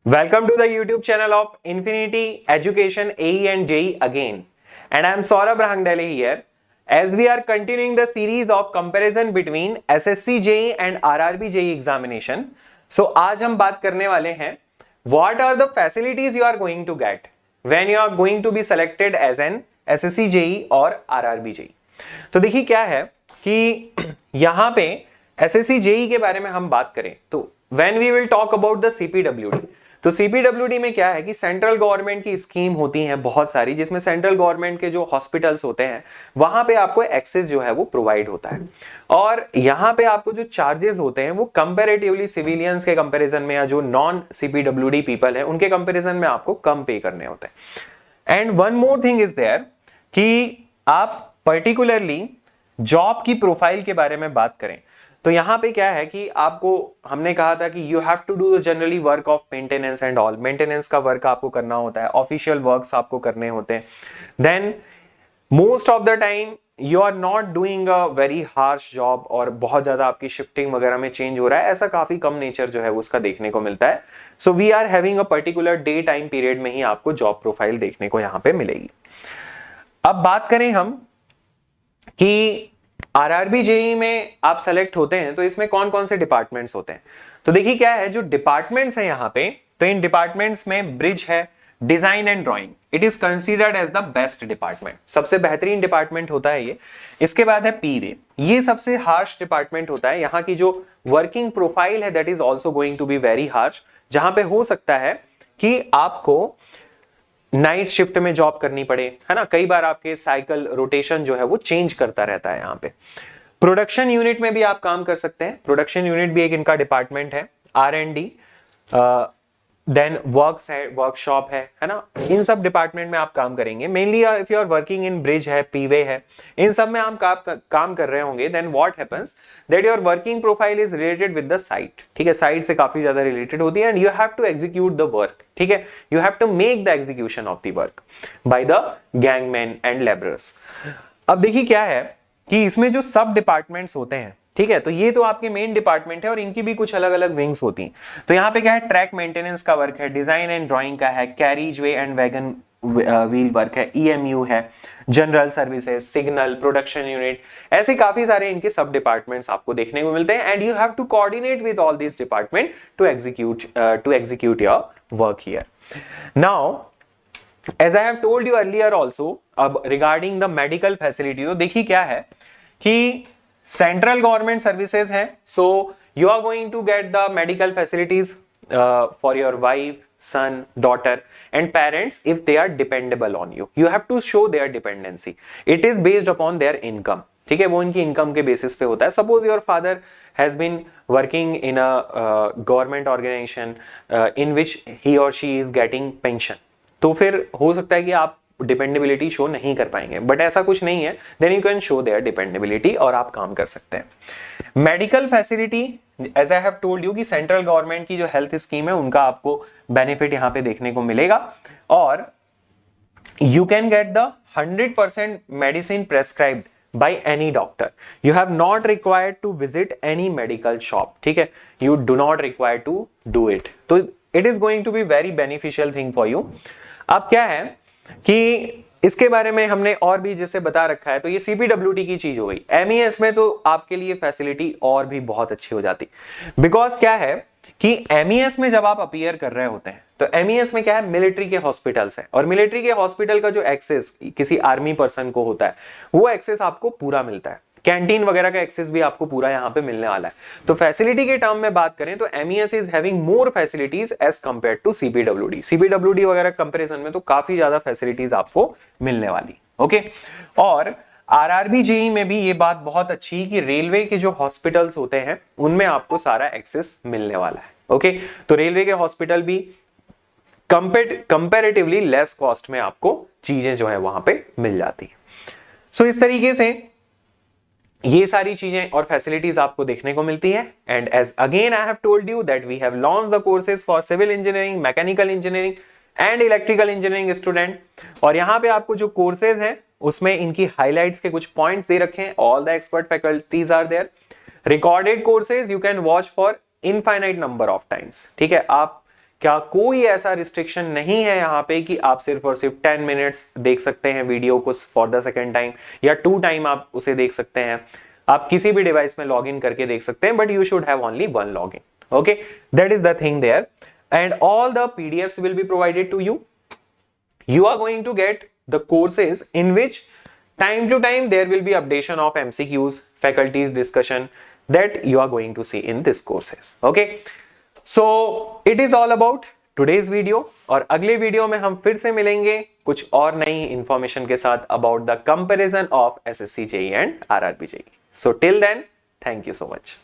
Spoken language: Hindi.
Welcome to the YouTube channel of Infinity Education AE and JEE again. And I am Saurabh Rangdale here. As we are continuing the series of comparison between SSC JEE and RRB JEE examination. So आज हम बात करने वाले हैं What are the facilities you are going to get when you are going to be selected as an SSC JEE और RRB JEE. तो देखिए क्या है कि यहाँ पे SSC JEE के बारे में हम बात करें तो when we will talk about the CPWD. तो सीपीडब्ल्यूडी में क्या है कि सेंट्रल गवर्नमेंट की स्कीम होती हैं बहुत सारी, जिसमें सेंट्रल गवर्नमेंट के जो हॉस्पिटल्स होते हैं वहां पे आपको एक्सेस जो है वो प्रोवाइड होता है। और यहाँ पे आपको जो चार्जेस होते हैं वो कंपैरेटिवली सिविलियंस के कंपैरिजन में या जो नॉन सीपीडब्ल्यूडी पीपल है उनके कंपैरिजन में आपको कम पे करने होते हैं। And one more thing is there कि आप पर्टिकुलरली जॉब की प्रोफाइल के बारे में बात करें तो यहाँ पे क्या है कि आपको हमने कहा था कि you have to do generally work of maintenance and all, maintenance का वर्क आपको करना होता है, ऑफिशियल वर्क्स आपको करने होते हैं। Then most of the time you are not doing a very harsh job और बहुत ज्यादा आपकी शिफ्टिंग वगैरह में चेंज हो रहा है, ऐसा काफी कम नेचर जो है उसका देखने को मिलता है। So we are having a particular day time period में ही आपको जॉब प्रोफाइल देखने को यहाँ पे मिलेगी। अब बात करें हम कि आरआरबी जेईई में आप सेलेक्ट होते हैं तो इसमें कौन कौन से डिपार्टमेंट्स होते हैं। तो देखिए क्या है, जो डिपार्टमेंट्स हैं यहाँ पे, तो इन डिपार्टमेंट्स में ब्रिज है, design and drawing, it is considered as the best department, सबसे बेहतरीन डिपार्टमेंट होता है ये। इसके बाद है पीवे, ये सबसे हार्श डिपार्टमेंट होता है, यहाँ की जो वर्किंग प्रोफाइल है that is also going to be very harsh, जहां पे हो सकता है कि आपको नाइट शिफ्ट में जॉब करनी पड़े, है ना, कई बार आपके साइकिल रोटेशन जो है वो चेंज करता रहता है। यहाँ पे प्रोडक्शन यूनिट में भी आप काम कर सकते हैं, प्रोडक्शन यूनिट भी एक इनका डिपार्टमेंट है। R&D, देन वर्क्स है, वर्कशॉप है ना, इन सब डिपार्टमेंट में आप काम करेंगे। Mainly if you are working in bridge है, पीवे है, इन सब में आप काम कर रहे होंगे। Then what happens that your working profile is related with the site, ठीक है, साइट से काफी ज्यादा रिलेटेड होती है and you have to execute the work, ठीक है, you have to make the execution of the work by the gangman and labourers. अब देखिए क्या है कि इसमें जो सब डिपार्टमेंट्स होते हैं, ठीक है, तो ये तो आपके मेन डिपार्टमेंट है और इनकी भी कुछ अलग अलग विंग्स होती हैं। तो यहाँ पे क्या है, ट्रैक मेंटेनेंस का वर्क है, डिजाइन एंड ड्राइंग का है, carriage way and wagon wheel work है, EMU है, general services, signal, production unit, ऐसे काफी सारे इनके सब डिपार्टमेंट्स आपको देखने को मिलते हैं and you have to coordinate with all this department to execute your work here. Now as I have told you earlier also, अब regarding the medical facility, तो देखिए क्या है कि सेंट्रल गवर्नमेंट सर्विसेज है, so you are going to get the medical facilities for your wife, son, daughter and parents if they are dependable on you, you have to show their dependency, it is based upon their income, ठीक है, वो इनकी इनकम के बेसिस पे होता है। Suppose your father has been working in a government organisation in which he और शी इज गेटिंग पेंशन, तो फिर हो सकता है कि आप डिपेंडेबिलिटी शो नहीं कर पाएंगे, बट ऐसा कुछ नहीं है, then you can show their dependability और आप काम कर सकते हैं। Medical facility, as I have told you कि सेंट्रल गवर्नमेंट की जो हेल्थ स्कीम है उनका आपको बेनिफिट यहां पे देखने को मिलेगा और you can get the 100% medicine prescribed by any doctor, you have not required to visit any medical shop, ठीक है, you do not require to do it, तो it is going to be very beneficial thing for you। अब क्या है कि इसके बारे में हमने और भी जैसे बता रखा है, तो ये सीपीडब्ल्यूडी की चीज हो गई। MES में तो आपके लिए फैसिलिटी और भी बहुत अच्छी हो जाती, बिकॉज क्या है कि MES में जब आप अपीयर कर रहे होते हैं तो MES में क्या है, मिलिट्री के हॉस्पिटल्स हैं और मिलिट्री के हॉस्पिटल का जो एक्सेस किसी आर्मी पर्सन को होता है वो एक्सेस आपको पूरा मिलता है, कैंटीन वगैरह का एक्सेस भी आपको पूरा यहाँ पे मिलने वाला है। तो फैसिलिटी के टर्म में बात करें तो MES is having more facilities as compare to CPWD वगैरह कंपैरिजन में तो काफी ज्यादा फैसिलिटीज आपको मिलने वाली, ओके। और आरआरबी जेईई में भी ये बात बहुत अच्छी कि रेलवे के जो हॉस्पिटल्स होते हैं उनमें आपको सारा एक्सेस मिलने वाला है, ओके। तो रेलवे के हॉस्पिटल भी कंपैरेटिवली लेस कॉस्ट में आपको चीजें जो है वहां पे मिल जाती है। सो इस तरीके से ये सारी चीजें और फैसिलिटीज आपको देखने को मिलती है। And as again I have told you that we have launch the courses for civil engineering, mechanical engineering and electrical engineering student. और यहाँ पे आपको जो कोर्सेज हैं उसमें इनकी हाइलाइट्स के कुछ पॉइंट्स दे रखे हैं, all the expert faculties are there. Recorded courses you can watch for infinite number of times, ठीक है, आप क्या कोई ऐसा रिस्ट्रिक्शन नहीं है यहाँ पे कि आप सिर्फ और सिर्फ 10 मिनट्स देख सकते हैं वीडियो को फॉर द सेकेंड टाइम, या 2 टाइम आप उसे देख सकते हैं। आप किसी भी डिवाइस में लॉग इन करके देख सकते हैं, but you should have only 1 log in. Okay, that is the thing there, and all the PDFs will be provided to you. You are going to get the courses in which time to time there will be updation of MCQs, faculty's discussion that you are going to see in this courses. Okay, so it is all about today's video, और अगले वीडियो में हम फिर से मिलेंगे कुछ और नई इंफॉर्मेशन के साथ about the comparison of SSC JEE and RRB JEE. So till then, thank you so much.